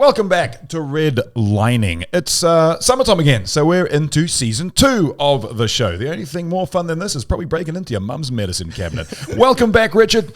Welcome back to Redlining. It's summertime again, so we're into season 2 of the show. The only thing more fun than this is probably breaking into your mum's medicine cabinet. Welcome back, Richard.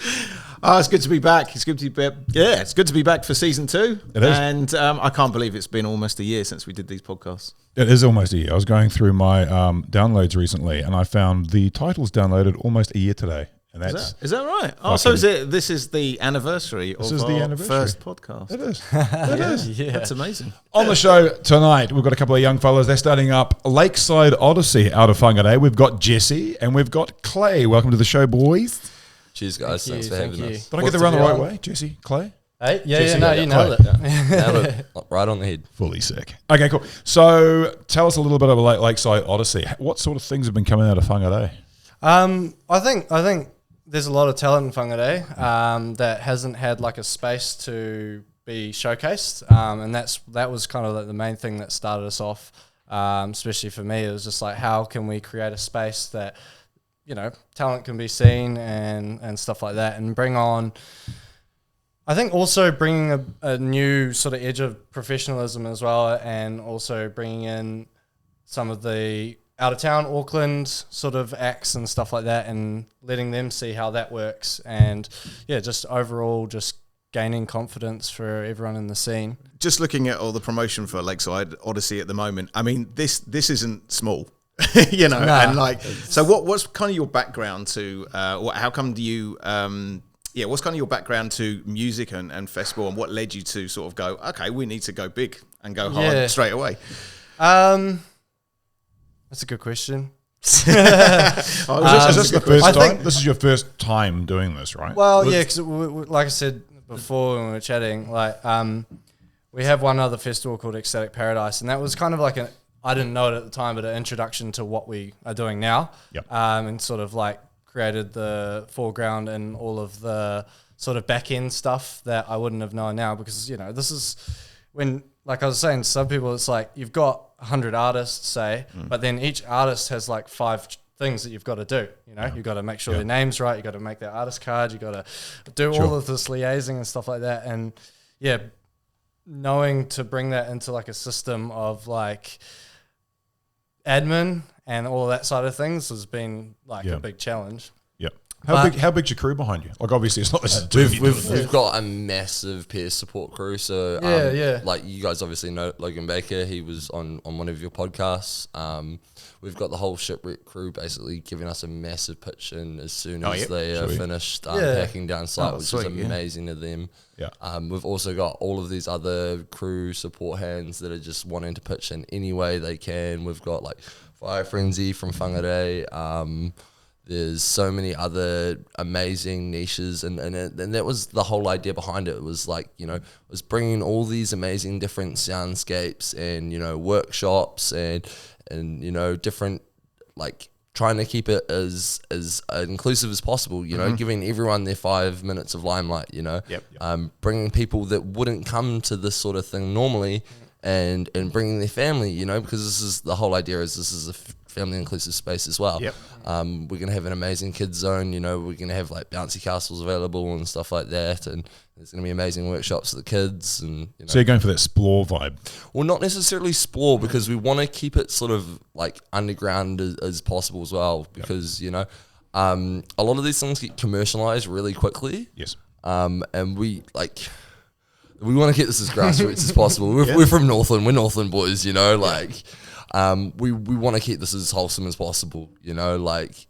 It's good to be back. It's good to be it's good to be back for season 2. It is. And I can't believe it's been almost a year since we did these podcasts. It is almost a year. I was going through my downloads recently, and I found the titles downloaded almost a year today. And that's is that right? Oh, so this is the anniversary of our first podcast. It is. It is. Yeah. That's amazing. On the show tonight, we've got a couple of young fellas. They're starting up Lakeside Odyssey out of Whangarei. We've got Jesse and we've got Clay. Welcome to the show, boys. Cheers, guys. Thanks for having us. Did I get the run the right way? Jesse, Clay? Hey, Jesse, you nailed it. Nailed it. Right on the head. Fully sick. Okay, cool. So tell us a little bit about Lakeside Odyssey. What sort of things have been coming out of Whangarei? I think there's a lot of talent in Whangarei that hasn't had like a space to be showcased, and that was kind of like the main thing that started us off. Especially for me, it was just like, how can we create a space that, you know, talent can be seen and stuff like that, and bring on. I think also bringing a new sort of edge of professionalism as well, and also bringing in some of the out of town Auckland sort of acts and stuff like that, and letting them see how that works, and just overall just gaining confidence for everyone in the scene. Just looking at all the promotion for Lakeside Odyssey at the moment, I mean, this isn't small, you know. Nah. And like, so what's kind of your background to how come do you what's kind of your background to music and festival, and what led you to sort of go, okay, we need to go big and go hard straight away? That's a good question. Is this the first time? This is your first time doing this, right? Well, yeah, because like I said before when we were chatting, like we have one other festival called Ecstatic Paradise, and that was kind of like I didn't know it at the time, but an introduction to what we are doing now. Yep. And sort of like created the foreground and all of the sort of back end stuff that I wouldn't have known now, because, you know, this is when, like I was saying, some people, it's like you've got 100 artists, say, but then each artist has like 5 things that you've got to do. You know, you've got to make sure their name's right, you've got to make their artist card, you've got to do all of this liaising and stuff like that. And knowing to bring that into like a system of like admin and all that side of things has been like a big challenge. Yeah. How big's your crew behind you? Like, obviously, it's not just We've got a massive peer support crew. So, like you guys obviously know Logan Baker. He was on one of your podcasts. We've got the whole shipwreck crew basically giving us a massive pitch in as soon as they are finished packing down site, which is amazing of them. Yeah. We've also got all of these other crew support hands that are just wanting to pitch in any way they can. We've got like Fire Frenzy from Whangarei. There's so many other amazing niches, and that was the whole idea behind it. It was like, you know, was bringing all these amazing different soundscapes and, you know, workshops and you know, different, like trying to keep it as inclusive as possible, you know, giving everyone their 5 minutes of limelight, you know, bringing people that wouldn't come to this sort of thing normally and bringing their family, you know, because this is the whole idea, is this is a family inclusive space as well. We're going to have an amazing kids zone, you know, we're going to have like bouncy castles available and stuff like that, and there's going to be amazing workshops for the kids. And, you know. So you're going for that Splore vibe? Well, not necessarily Splore, because we want to keep it sort of like underground as possible as well, because, you know, a lot of these things get commercialized really quickly. Yes. And we want to keep this as grassroots as possible. We're from Northland. We're Northland boys, you know, like we want to keep this as wholesome as possible, you know, like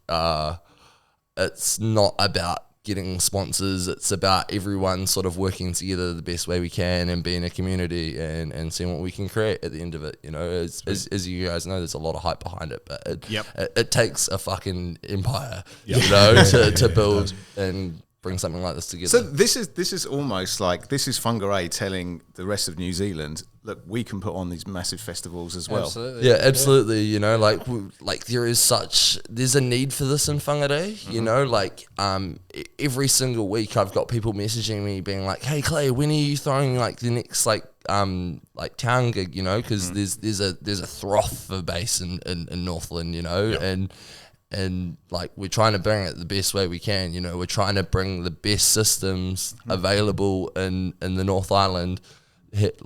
it's not about getting sponsors. It's about everyone sort of working together the best way we can and being a community and seeing what we can create at the end of it. You know, as you guys know, there's a lot of hype behind it, but it takes a fucking empire, you know, to build and bring something like this together. So this is almost like, this is Whangarei telling the rest of New Zealand, look, we can put on these massive festivals as well. Absolutely. Yeah, absolutely. You know, like there's a need for this in Whangarei. You know, like every single week I've got people messaging me being like, "Hey Clay, when are you throwing like the next like town gig?" You know, because there's a froth for bass in Northland. You know, and like we're trying to bring it the best way we can. You know, we're trying to bring the best systems available in the North Island hit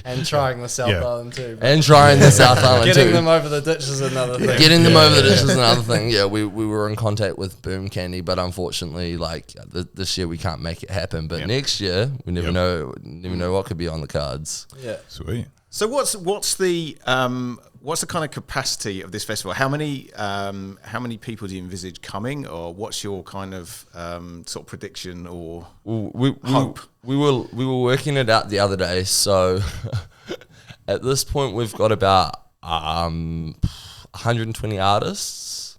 and trying the South Island too. And trying the South Island Getting too. them over the ditch is another thing. Getting them over the ditch is another thing. Yeah, we were in contact with Boom Candy, but unfortunately, like this year we can't make it happen. But next year, we never know what could be on the cards. Yeah, sweet. So what's the kind of capacity of this festival? How many people do you envisage coming, or what's your kind of sort of prediction or hope? We were working it out the other day. So at this point, we've got about 120 artists.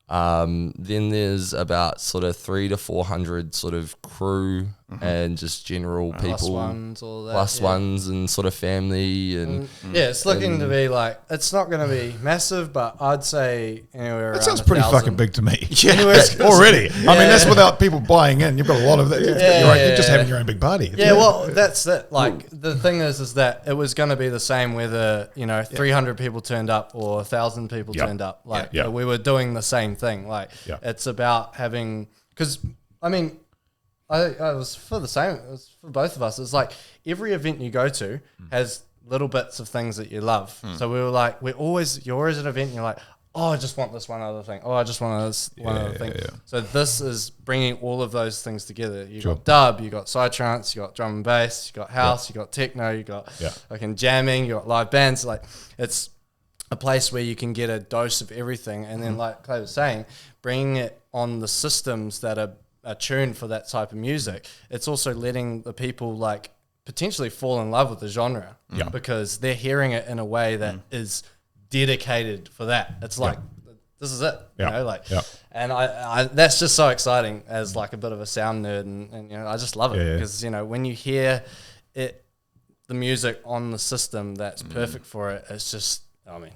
Then there's about sort of 300 to 400 sort of crew and just general people, plus ones, all that, plus ones, and sort of family, and it's looking to be like, it's not going to be massive, but I'd say anywhere. That sounds pretty 1,000. fucking big to me. Yeah, already. I mean, that's without people buying in. You've got a lot of that. You're just having your own big party. Yeah, well, that's it. Like the thing is that it was going to be the same whether 300 people turned up or 1,000 people turned up. Like we were doing the same thing. Like it's about having, because I mean, I was for the same. It was for both of us. It's like every event you go to has little bits of things that you love. So we were like, you're always at an event and you're like, oh, I just want this one other thing. Oh, I just want this one other thing. Yeah. So this is bringing all of those things together. You got dub, you got psytrance, you got drum and bass, you got house, you got techno, you got jamming, you got live bands. Like it's a place where you can get a dose of everything. And then like Clay was saying, bringing it on the systems that are tuned for that type of music. It's also letting the people like potentially fall in love with the genre because they're hearing it in a way that is dedicated for that. It's like this is it, and I that's just so exciting as like a bit of a sound nerd, and I just love it because when you hear it, the music on the system that's perfect for it, it's just nothing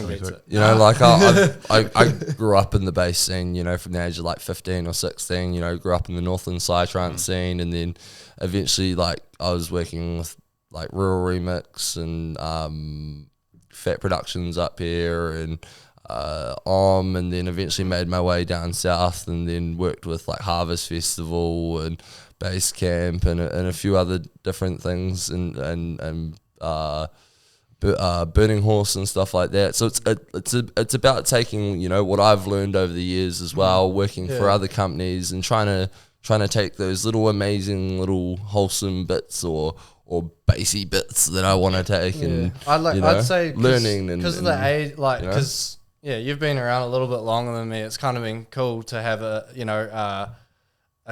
beats it. Like I grew up in the bass scene, from the age of like 15 or 16, grew up in the Northland Psytrance scene, and then eventually like I was working with like Rural Remix and Fat Productions up here and and then eventually made my way down south, and then worked with like Harvest Festival and Bass Camp and a few other different things and Burning Horse and stuff like that. So it's about taking what I've learned over the years as well, working for other companies and trying to take those little amazing little wholesome bits or bassy bits that I want to take and I'd say learning and because of the age, like because you've been around a little bit longer than me. It's kind of been cool to have a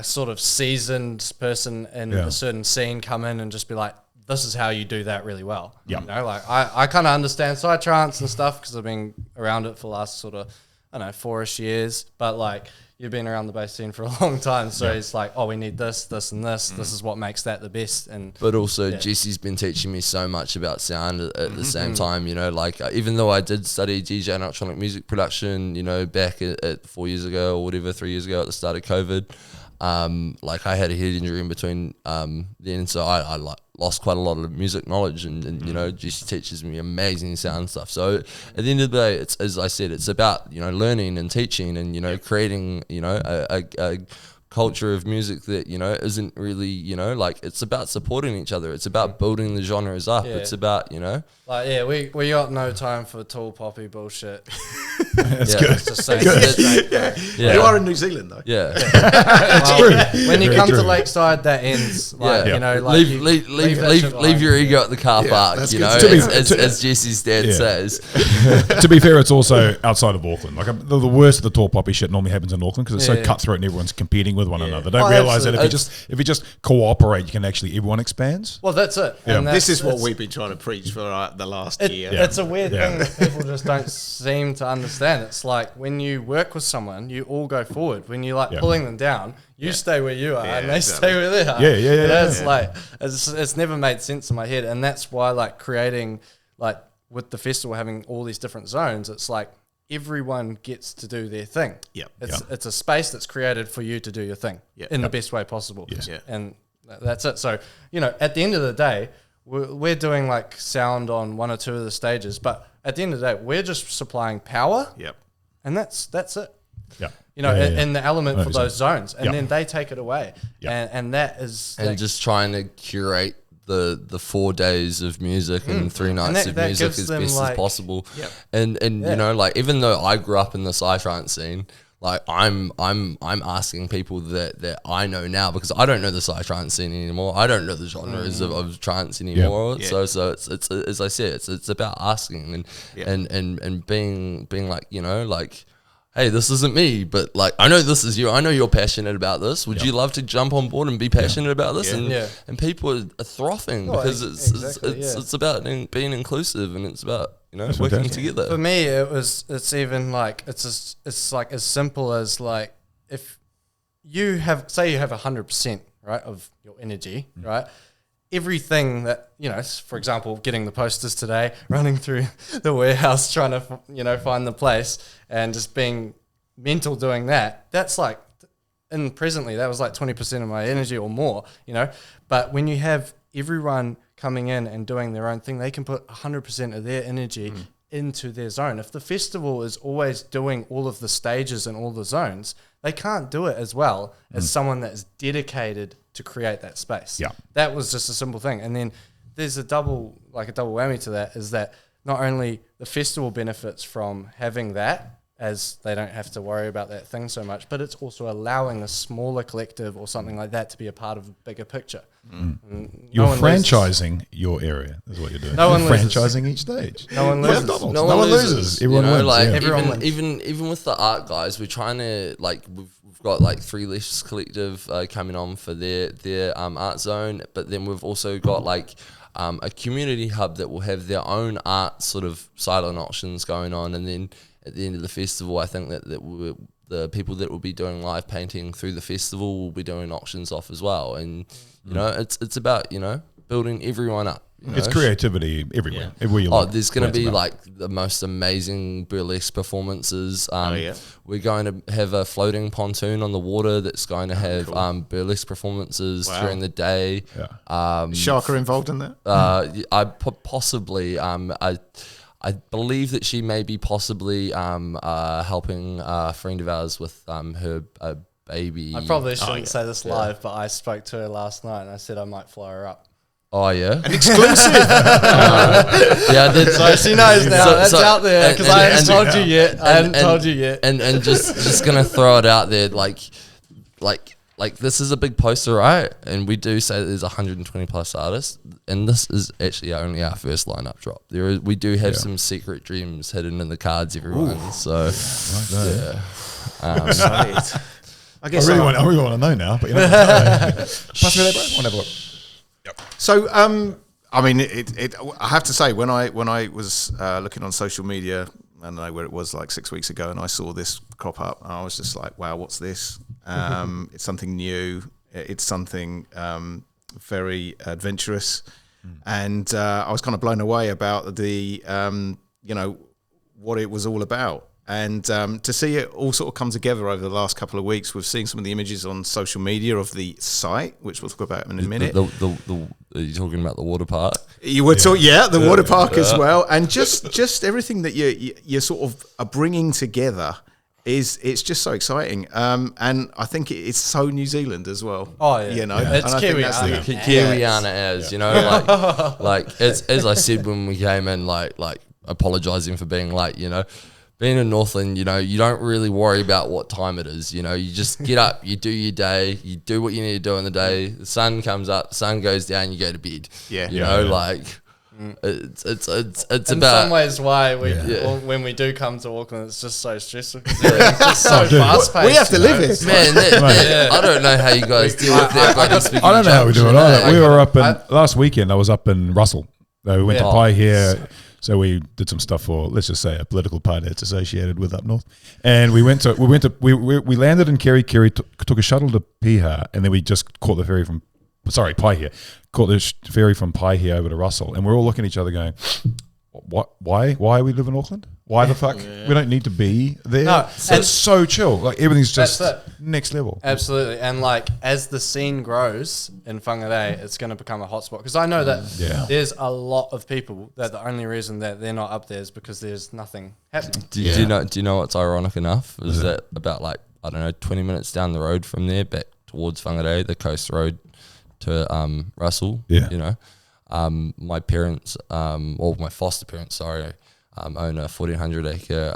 sort of seasoned person in a certain scene come in and just be like, this is how you do that really well. Like I kind of understand psytrance and stuff because I've been around it for the last sort of 4-ish years, but like you've been around the bass scene for a long time, so it's like, oh, we need this and this. This is what makes that the best. But also Jesse's been teaching me so much about sound at the same time. Like even though I did study DJ and electronic music production, back at 4 years ago or whatever, 3 years ago at the start of COVID, like I had a head injury in between then, so I lost quite a lot of music knowledge, and Jesse teaches me amazing sound stuff. So at the end of the day, it's, as I said, it's about learning and teaching and creating a culture of music that isn't really like, it's about supporting each other. It's about building the genres up. It's about like we got no time for tall poppy bullshit. That's good. It's just saying You are in New Zealand though. It's true. When you come to Lakeside, that ends. Like, like leave your ego at the car park. As Jesse's dad says. To be fair, it's also outside of Auckland. Like the worst of the tall poppy shit normally happens in Auckland because it's so cutthroat and everyone's competing with one another. They don't realise that if you just cooperate, you can actually, everyone expands. Well, that's it. And this is what we've been trying to preach for the last year. It's a weird thing that people just don't seem to understand. It's like when you work with someone, you all go forward. When you're like pulling them down, you stay where you are and they stay where they are. It's like it's never made sense in my head, and that's why like creating like with the festival having all these different zones, it's like everyone gets to do their thing. It's a space that's created for you to do your thing in the best way possible. And that's it. So at the end of the day, we're doing like sound on one or two of the stages, but at the end of the day, we're just supplying power. And that's it. In the element for those zones, and then they take it away. And that is just trying to curate the 4 days of music and 3 nights of music as best as possible. Yep. And you know, like, even though I grew up in the psytrance scene, like I'm asking people that I know now, because I don't know the psytrance scene anymore. I don't know the genres of trance anymore. Yep. So it's as I said, it's about asking and being like, you know, like, hey, this isn't me, but like, I know this is you. I know you're passionate about this. Would you love to jump on board and be passionate about this? And people are frothing because it's about being inclusive, and it's about, you know, working together. For me, it's even like it's like as simple as like, if you have 100%, right, of your energy, right. Everything that, you know, for example, getting the posters today, running through the warehouse, trying to, you know, find the place, and just being mental doing that, that's like, and presently that was like 20% of my energy or more, you know. But when you have everyone coming in and doing their own thing, they can put 100% of their energy into their zone. If the festival is always doing all of the stages and all the zones, they can't do it as well as someone that is dedicated to create that space. Yeah, that was just a simple thing. And then there's a double whammy to that, is that not only the festival benefits from having that, as they don't have to worry about that thing so much, but it's also allowing a smaller collective or something like that to be a part of a bigger picture. You're franchising your area, is what you're doing. No one you're loses. franchising each stage. No one loses. No one loses. Everyone wins. Like, everyone wins. Even with the art guys, we're trying to, like, we've got like 3 Lefts Collective coming on for their art zone, but then we've also got like a community hub that will have their own art sort of silent auctions going on, and then at the end of the festival, I think that the people that will be doing live painting through the festival will be doing auctions off as well. And you know, it's about, you know, building everyone up. It's creativity everywhere. Everywhere you look. There's going to be like the most amazing burlesque performances. We're going to have a floating pontoon on the water that's going to have burlesque performances during the day. Sharka involved in that? Possibly. I believe that she may be possibly helping a friend of ours with her baby. I probably shouldn't say this live, but I spoke to her last night and I said I might fly her up. Oh, yeah? An exclusive! Yeah, I did. So she knows now. That's out there, because I haven't told you yet. I haven't told you yet. And just going to throw it out there, like this is a big poster, right? And we do say that there's 120 plus artists, and this is actually only our first lineup drop. We do have some secret dreams hidden in the cards, everyone. Ooh. So, I guess I really want to know now, but you know, pass me that, bro. I want to have a look. Yep. So, I mean, I have to say, when I was looking on social media, I don't know where it was, like 6 weeks ago, and I saw this crop up, I was just like, wow, what's this? It's something new. It's something very adventurous. And I was kind of blown away about the, you know, what it was all about. And to see it all sort of come together over the last couple of weeks, we've seen some of the images on social media of the site, which we'll talk about in a minute. Are you talking about the water park? You were talking, the water park as well, and just everything that you sort of are bringing together it's just so exciting. And I think it's so New Zealand as well. Oh yeah, you know, it's Kiwiana. Kiwiana as you know, like as I said when we came in, like apologising for being late, you know. Being in Northland, you know, you don't really worry about what time it is. You know, you just get up, you do your day, you do what you need to do in the day. The sun comes up, the sun goes down, you go to bed. Yeah, you know, like it's in about some ways why when we do come to Auckland, it's just so stressful. It's just so fast paced. We have to live it, man. I don't know how you guys deal with that. I don't know how we do it either. We were up in last weekend. I was up in Russell. We went to Pai here. So we did some stuff for, let's just say, a political party that's associated with up north, and we landed in Kerry. Kerry took a shuttle to Piha, and then we just caught the ferry from, Pai here, caught the ferry from Pai here over to Russell, and we're all looking at each other going, "What? Why we live in Auckland? Why the fuck? We don't need to be there." No, it's so chill. Like everything's just next level. Absolutely, and like as the scene grows in Whangarei, it's going to become a hotspot, because I know that there's a lot of people that the only reason that they're not up there is because there's nothing happening. Do you know what's ironic enough is that about 20 minutes down the road from there, back towards Whangarei, the coast road to Russell. Yeah. You know, my parents, or my foster parents, sorry, own a 1,400 acre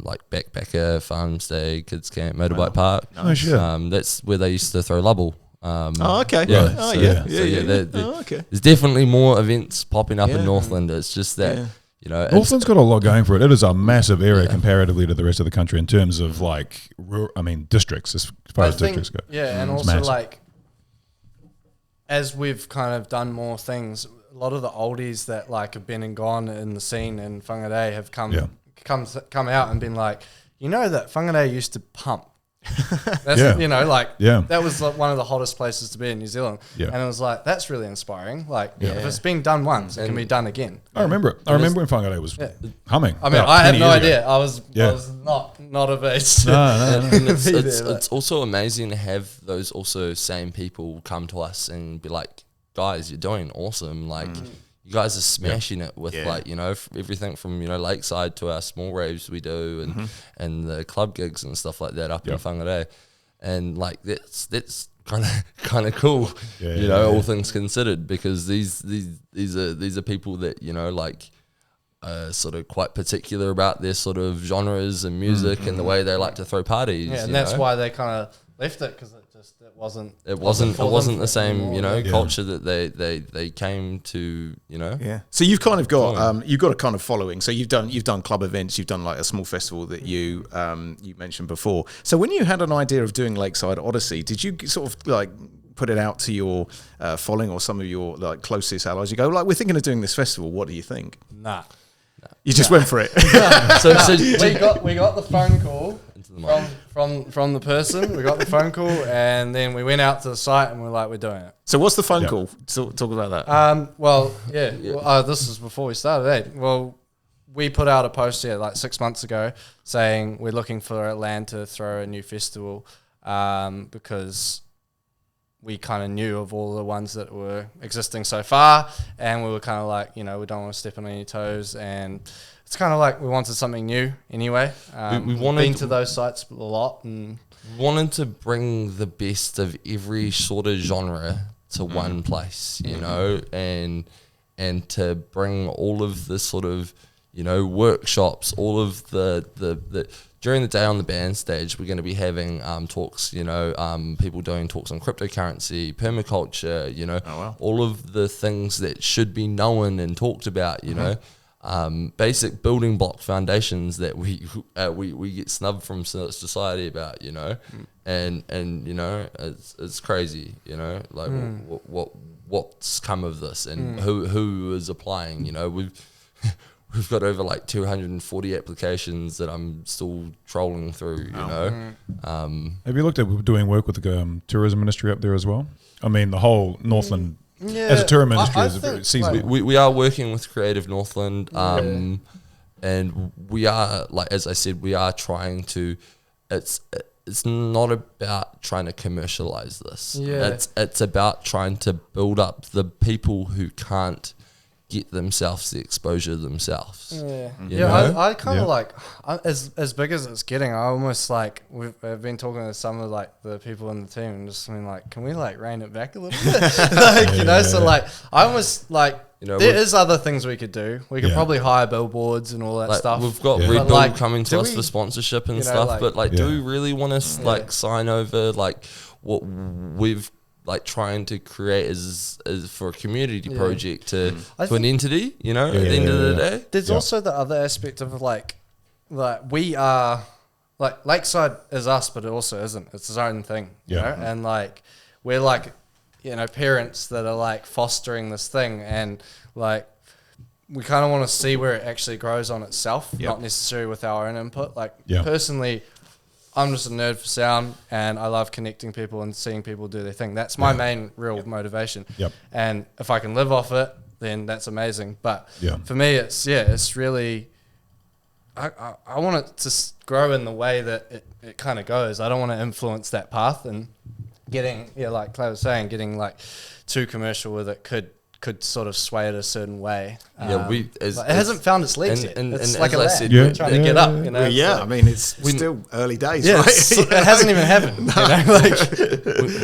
like backpacker farmstay kids camp motorbike park. Oh shit. That's where they used to throw lubble. Oh, okay. Yeah. Right. Oh, So- yeah. so Yeah. Yeah. there- Okay. There's definitely more events popping up Yeah. in Northland. It's just that, you know, Northland's got a lot going for it. It is a massive area comparatively to the rest of the country in terms of like, districts as far as districts go. Yeah, and It's also massive. like as we've kind of done more things, a lot of the oldies that like have been and gone in the scene in Whangarei have come out and been like, you know that Whangarei used to pump. That's you know, like that was like one of the hottest places to be in New Zealand. Yeah. And it was like, that's really inspiring. Like if it's been done once, it can be done again. I remember it. I remember when Whangarei was humming. I mean, about I had 20 no years ago. idea. I was not of age. and it's, be it's, there, it's also amazing to have those also same people come to us and be like, guys, you're doing awesome. Like, you guys are smashing it with like, you know, everything from, you know, Lakeside to our small raves we do and the club gigs and stuff like that up in Whangarei. And like, that's kind of cool, you know, all things considered, because these are people that, you know, like, sort of quite particular about their sort of genres and music and the way they like to throw parties. Yeah, and that's why they kind of left it, because it wasn't the same, you know, culture that they came to, you know. Yeah. So you've kind of got you've got a kind of following. So you've done club events, you've done like a small festival that you mentioned before. So when you had an idea of doing Lakeside Odyssey, did you sort of like put it out to your following or some of your like closest allies? You go, like, we're thinking of doing this festival. What do you think? Nah. You just went for it. So we got the phone call from the person. We got the phone call, and then we went out to the site, and we're like, we're doing it. So what's the phone call? Talk about that. Well, this is before we started. Well, we put out a post like 6 months ago saying we're looking for a land to throw a new festival, because we kind of knew of all the ones that were existing so far, and we were kind of like, you know, we don't want to step on any toes, and it's kind of like we wanted something new anyway. We wanted been to those sites a lot, and wanted to bring the best of every sort of genre to one place, you know, and to bring all of the sort of, you know, workshops, all of the during the day on the band stage, we're going to be having talks, you know, people doing talks on cryptocurrency, permaculture, you know, all of the things that should be known and talked about, you know, basic building block foundations that we get snubbed from society about, you know, and you know, it's crazy, you know, like what's come of this and who is applying, you know, We've got over like 240 applications that I'm still trolling through, you know. Have you looked at doing work with the tourism ministry up there as well? I mean, the whole Northland as a tourism ministry is very seasonal. We are working with Creative Northland, and we are, like, as I said, we are trying to. It's not about trying to commercialize this. It's about trying to build up the people who can't get themselves the exposure themselves. I kind of like, as big as it's getting, I almost like, I've been talking to some of like the people in the team and just been like, can we like rein it back a little bit? Like, you know, so like, I almost like, you know, there is other things we could do. We could probably hire billboards and all that like, stuff. We've got Red Bull coming to us for sponsorship and stuff, like, but like, do we really want to like sign over like what we've like trying to create as for a community project to an entity, you know, at the end of the day? There's also the other aspect of like we are, like Lakeside is us, but it also isn't. It's its own thing, you know? And like, we're like, you know, parents that are like fostering this thing, and like, we kind of want to see where it actually grows on itself, not necessarily with our own input. Like, personally, I'm just a nerd for sound, and I love connecting people and seeing people do their thing. That's my main real motivation. And if I can live off it, then that's amazing. But for me, it's really, I want it to grow in the way that it kind of goes. I don't want to influence that path, and getting, like Clay was saying, getting like too commercial with it could could sort of sway it a certain way. It hasn't found its legs yet. It's like a lad trying to get up. You know, I mean, it's still early days. Right? It hasn't even happened.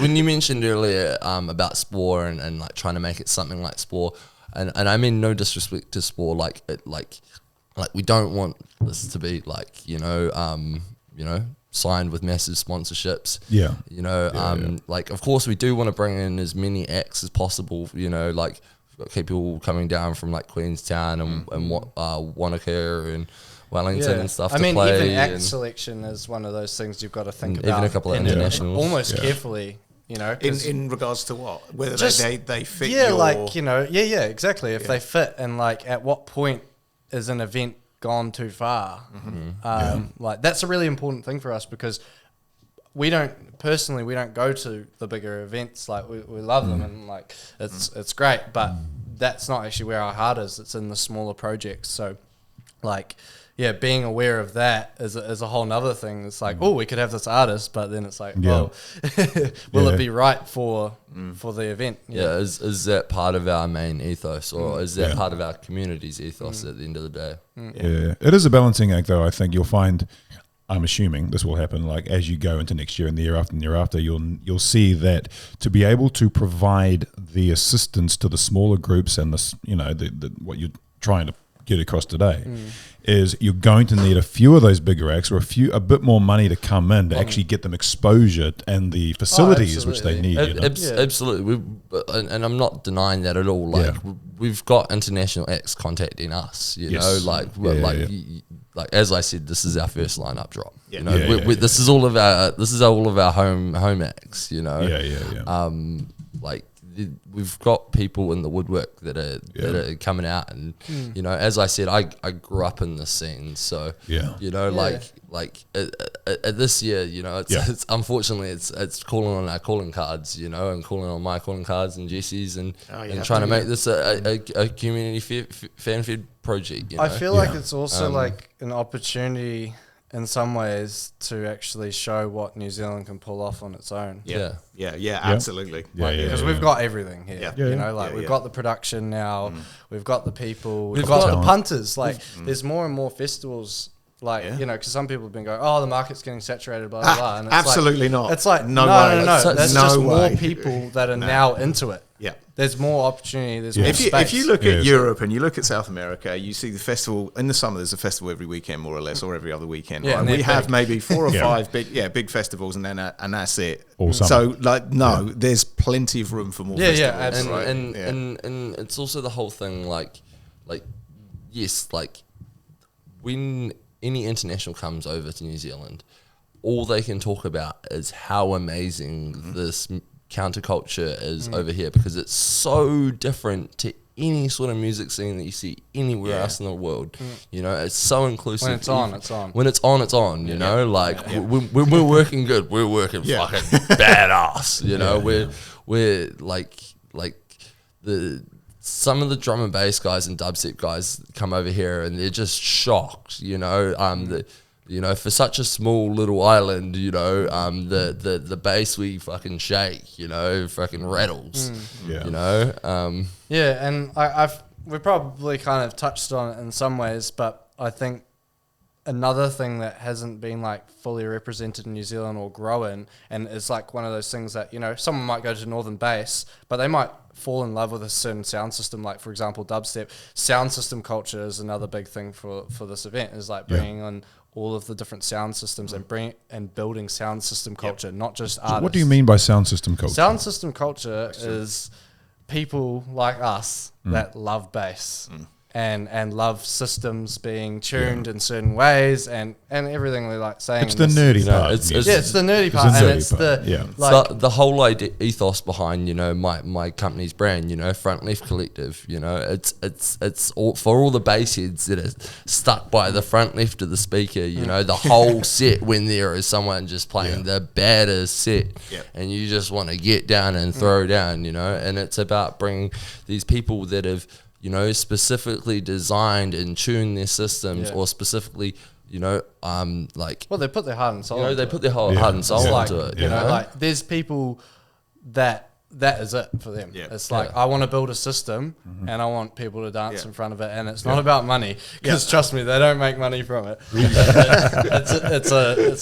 When you mentioned earlier about Spore and like trying to make it something like Spore, and I mean no disrespect to Spore, like we don't want this to be like signed with massive sponsorships. Like of course we do want to bring in as many acts as possible, like we've got people coming down from like Queenstown and Wanaka and Wellington and stuff. Even act selection is one of those things you've got to think about. Even a couple of internationals. Almost carefully, in regards to what? Whether they fit exactly. If they fit, and like at what point is an event gone too far? Like that's a really important thing for us, because we don't go to the bigger events. Like we love them, and like it's great, but that's not actually where our heart is. It's in the smaller projects. So like being aware of that is a whole nother thing. It's like, we could have this artist, but then it's like, will it be right for the event? Is that part of our main ethos, or is that part of our community's ethos at the end of the day? It is a balancing act, though. I think you'll find, I'm assuming this will happen, like as you go into next year and the year after and the year after, you'll see that to be able to provide the assistance to the smaller groups and the what you're trying to get across today is you're going to need a few of those bigger acts, or a bit more money to come in to actually get them exposure and the facilities which they need. Absolutely, and I'm not denying that at all. Like we've got international acts contacting us. Like as I said, this is our first lineup drop. This is all of our home acts. Like we've got people in the woodwork that are coming out, and as I said, I grew up in this scene, so like this year, it's unfortunately it's calling on our calling cards, and calling on my calling cards and Jesse's, and trying to make this a community fan-fed project. I feel like it's also like an opportunity in some ways to actually show what New Zealand can pull off on its own. Absolutely. Because we've got everything here. We've got the production now, we've got the people, we've got the punters. Like there's more and more festivals. Like, because some people have been going, the market's getting saturated, blah, blah, blah. And it's absolutely not. It's like, no. That's just more people that are now into it. Yeah. There's more opportunity. There's more space. If you look at Europe and you look at South America, you see the festival in the summer. There's a festival every weekend, more or less, or every other weekend. Right? And we have maybe 4 or 5 big festivals, and that's it. So there's plenty of room for more festivals. Absolutely. And it's also the whole thing, when any international comes over to New Zealand, all they can talk about is how amazing this counterculture is over here, because it's so different to any sort of music scene that you see anywhere else in the world. It's so inclusive. When it's on, it's on. When it's on, it's on. When we're working good, we're working fucking badass. We're like some of the drum and bass guys and dubstep guys come over here and they're just shocked. For such a small little island, the bass we fucking shake, fucking rattles. And we probably kind of touched on it in some ways, but I think another thing that hasn't been like fully represented in New Zealand or growing, and it's like one of those things that, someone might go to Northern Bass, but they might fall in love with a certain sound system, like for example dubstep. Sound system culture is another big thing for this event, is like bringing on all of the different sound systems and building sound system culture, not just artists. So what do you mean by sound system culture? Sound system culture is people like us that love bass and love systems being tuned in certain ways and everything we like saying. It's the nerdy part. It's the nerdy part, and it's the whole ethos behind my company's brand. Front Left Collective. It's all for all the bass heads that are stuck by the front left of the speaker. The whole set when there is someone just playing the baddest set, and you just want to get down and throw down. And it's about bringing these people that have specifically designed and tuned their systems, or specifically, they put their heart and soul. They put their whole heart and soul into it. Like there's people that that is it for them. Yeah. It's like, I want to build a system and I want people to dance in front of it, and it's not about money, because trust me, they don't make money from it. It's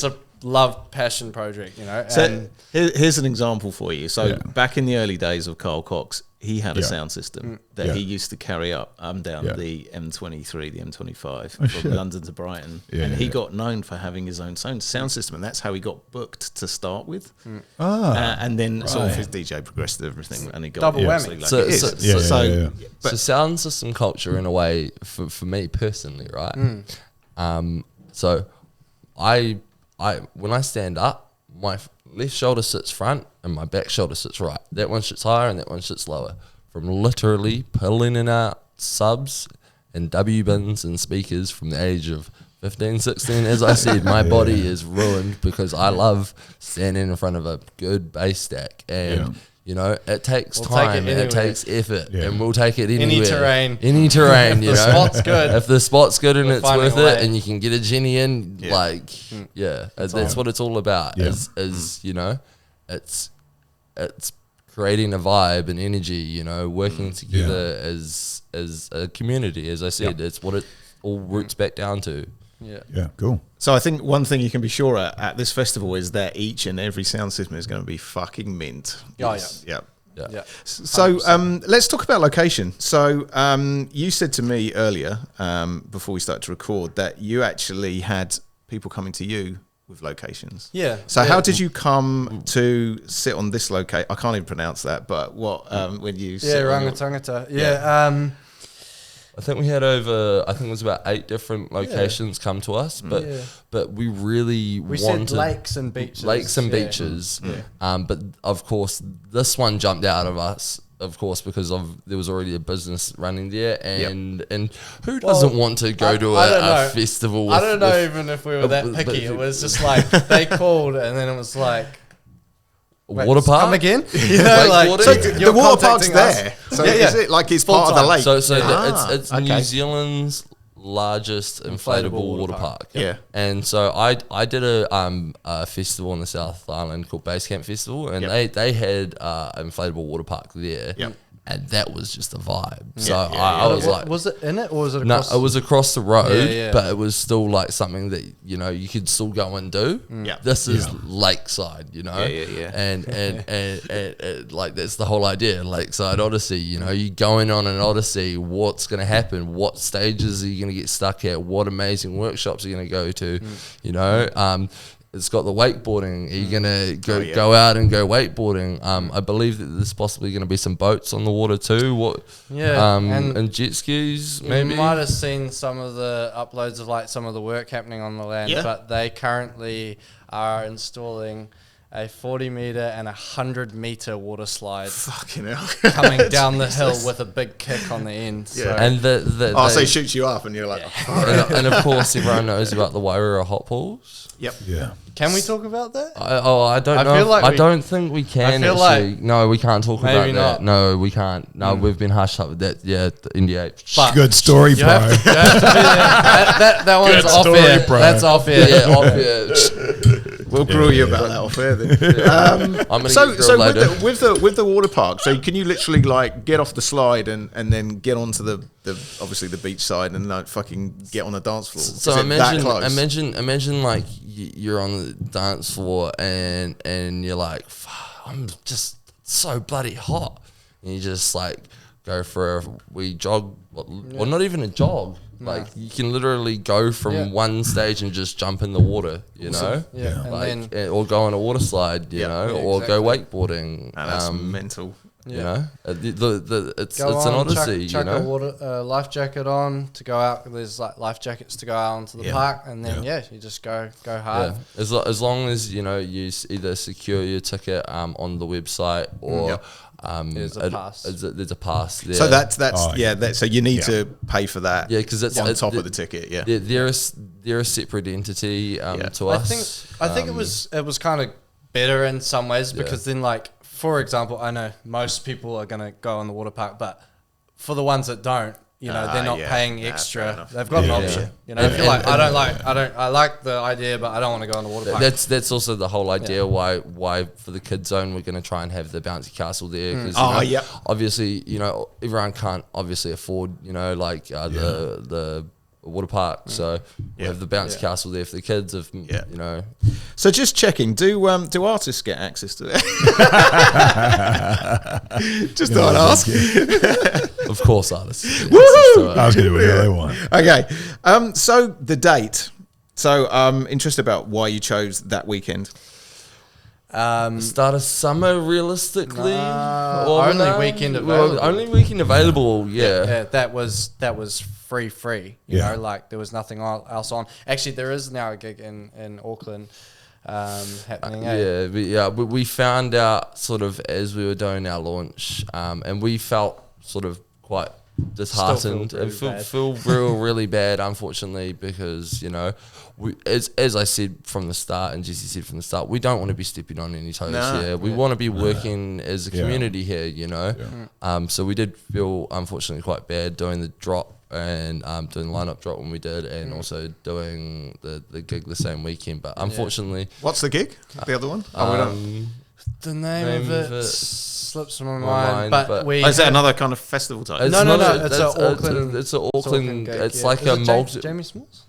a love passion project, you know. So and here's an example for you. So back in the early days of Carl Cox, he had a sound system that he used to carry up down the M23, the M25 from London to Brighton, and he got known for having his own sound system, and that's how he got booked to start with. And then sort of his DJ progressed to everything, and he got double whammy. So sound system culture in a way for me personally, right? So I when I stand up, my left shoulder sits front and my back shoulder sits right. That one sits higher and that one sits lower. From literally pulling in out subs and W bins and speakers from the age of 15, 16, as I said, my body is ruined because I love standing in front of a good bass stack. And you know, it takes time, it takes effort, and we'll take it anywhere. Any terrain, you know. Spot's good. If the spot's good and it's worth it, and you can get a Jenny in, that's what it's all about. Is you know, it's creating a vibe and energy. You know, working together as a community. As I said, it's what it all roots back down to. Yeah, cool. So I think one thing you can be sure at this festival is that each and every sound system is going to be fucking mint. Yeah. So let's talk about location. So you said to me earlier, before we started to record, that you actually had people coming to you with locations. Yeah. So how did you come to sit on this location? I can't even pronounce that, but what when you sit on Rangatangata. I think we had it was about 8 different locations come to us, but we really wanted said lakes and beaches. But of course, this one jumped out of us, of course, because there was already a business running there, and who doesn't want to go to a festival? I don't know even if we were that picky. It was just like they called, and then it was like. Water park? Come again? You know, like, so the water park's there. So is it like it's part of the lake? So it's New Zealand's largest inflatable water park. Yeah. And so I did a festival on the South Island called Basecamp Festival, and they had an inflatable water park there. Yep. And that was just a vibe. So I was like, was it in it or was it across? No, it was across the road, but it was still like something that, you know, you could still go and do. Yeah. This is Lakeside, you know. And like that's the whole idea, Lakeside Odyssey, you know, you going on an odyssey, what's going to happen, what stages are you going to get stuck at, what amazing workshops are you going to go to, you know. It's got the wakeboarding. Are you going to go out and go wakeboarding? I believe that there's possibly going to be some boats on the water too. And jet skis, maybe. You might have seen some of the uploads of like some of the work happening on the land, but they currently are installing a 40-meter and 100-meter water slide. Fucking hell. Coming down the hill with a big kick on the end. Yeah. So. And so it shoots you up and you're like... and of course, everyone knows about the Wairua hot pools. Yep. Yeah. Can we talk about that? I don't know. I don't think we can. No, we can't talk about that. No, we can't. No, we've been hushed up with that. Yeah, NDA. Good story, bro. That one's off air. Bro. That's off air. Yeah, off air. We'll grill you about that off air then. I'm gonna get later. with the water park, so can you literally like get off the slide and then get onto the obviously the beach side and like fucking get on the dance floor? So imagine like you're on the dance floor and you're like, I'm just so bloody hot, and you just like go for a wee jog, well not even a jog. Like you can literally go from one stage and just jump in the water, you know, like or go on a water slide, you know, or go wakeboarding. That's mental. You know, it's an odyssey. Chuck you know, a life jacket on to go out. There's like life jackets to go out onto the park, and then you just go hard. Yeah. As long as you know you either secure your ticket on the website or. There's a pass. There's a pass there. So that's so you need to pay for that. Yeah, because it's on top of the ticket. Yeah, they're a separate entity to us. I think it was kind of better in some ways because then like for example, I know most people are gonna go on the water park, but for the ones that don't, they're not paying extra. They've got an option. If you're like, I like the idea, but I don't want to go on the water park. That's also the whole idea why for the kids zone we're going to try and have the bouncy castle there. Because obviously, everyone can't obviously afford, the water park, so we have the bouncy castle there for the kids. So just checking, do artists get access to it? Just thought I'd ask. Of course, artists. I was going to do whatever they want. Okay, so the date. So I'm interested about why you chose that weekend. Start of summer, realistically. Only weekend available. Only weekend available. Yeah. That was free. You know, like there was nothing else on. Actually, there is now a gig in Auckland happening. But we found out sort of as we were doing our launch, and we felt sort of quite disheartened and feel really bad, unfortunately, because we, as I said from the start, and Jesse said from the start, we don't want to be stepping on any toes here. We want to be working as a community here, so we did feel unfortunately quite bad doing the drop and doing the lineup drop when we did, and also doing the gig the same weekend. But unfortunately, what's the gig? The other one? The name of it slips from my mind. But is that another kind of festival type? No. It's an Auckland. It's an Auckland. It's like a multi. Jamie Smalls.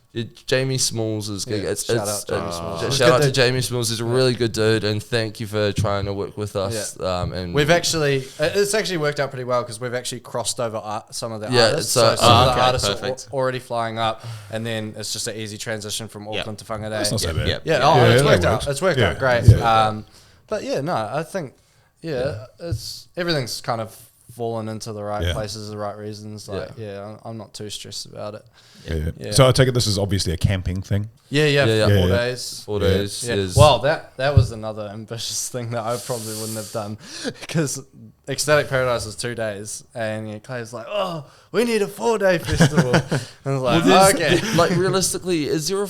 Jamie Smalls' gig. Shout out Jamie Smalls. Shout out to Jamie Smalls. He's a really good dude, and thank you for trying to work with us. And we've it's actually worked out pretty well because we've actually crossed over some of the artists. So some of the artists are already flying up, and then it's just an easy transition from Auckland to Whangarei. That's not so bad. It's worked out. It's worked out great. But I think it's everything's kind of fallen into the right places, the right reasons. I'm not too stressed about it. So I take it this is obviously a camping thing. 4 days. 4 days. Yeah. Well, that was another ambitious thing that I probably wouldn't have done, because Ecstatic Paradise was 2 days, and Clay's like, "Oh, we need a 4-day festival." And I was like, "Okay." Like realistically, is there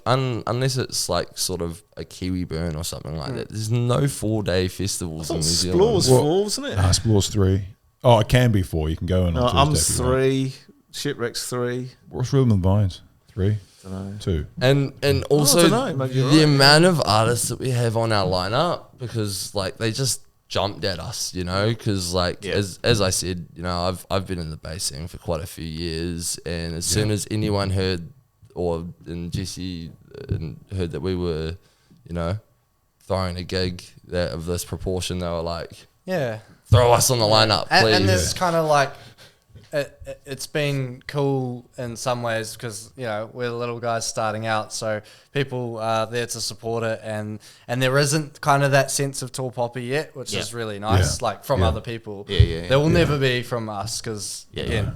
unless it's like sort of a Kiwi burn or something like that, there's no 4-day festivals in New Zealand. Explore's 4, wasn't it? Explore's 3. Oh, it can be 4. You can go in on Tuesday. 3. Shipwreck's 3. What's Rhythm and Vines? 3? Dunno. 2. And also the amount of artists that we have on our lineup, because they just jumped at us, because as I said, I've been in the bass scene for quite a few years, and as soon as anyone heard, and Jesse heard that we were, throwing a gig of this proportion, they were like, throw us on the lineup, please. And there's kind of like, it's been cool in some ways because we're little guys starting out, so people are there to support it, and there isn't kind of that sense of tall poppy yet, which is really nice. Like from other people, there will never be from us because we're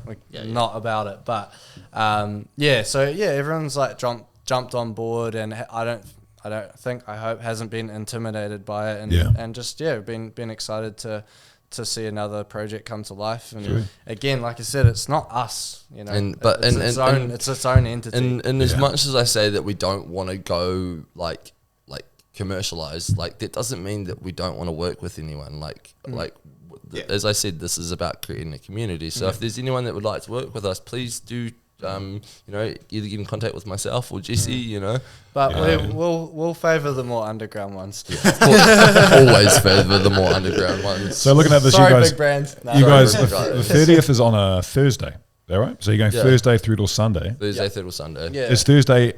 not about it. But everyone's like jumped on board, and I hope hasn't been intimidated by it, and just been excited to see another project come to life. And again, like I said, it's not us, it's its own entity. And as much as I say that we don't want to go like commercialized, that doesn't mean that we don't want to work with anyone. As I said, this is about creating a community. So if there's anyone that would like to work with us, please do. Either get in contact with myself or Jesse, But we'll favour the more underground ones. Always favour the more underground ones. So looking at this, big brand. The 30th is on a Thursday. Is that right? So you're going Thursday through till Sunday. Thursday through till Sunday. Yeah. Is Thursday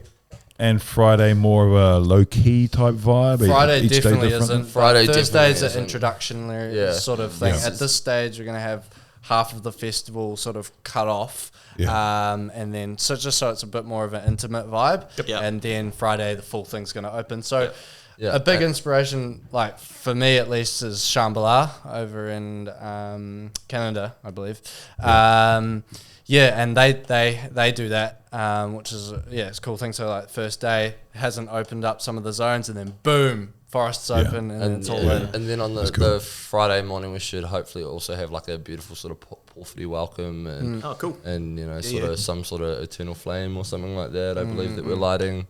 and Friday more of a low-key type vibe? Friday definitely isn't. Thursday's an isn't. introductionary sort of thing. At this stage, we're going to have half of the festival sort of cut off. And then so it's a bit more of an intimate vibe, and then Friday the full thing's going to open. So a big inspiration, like for me at least, is Shambhala over in Canada, I believe. And they do that, which is it's a cool thing. So like first day hasn't opened up some of the zones, and then boom, forests open, and it's all in. And then on the Friday morning, we should hopefully also have like a beautiful sort of porphyry welcome, and cool, and some sort of eternal flame or something like that. I believe that we're lighting.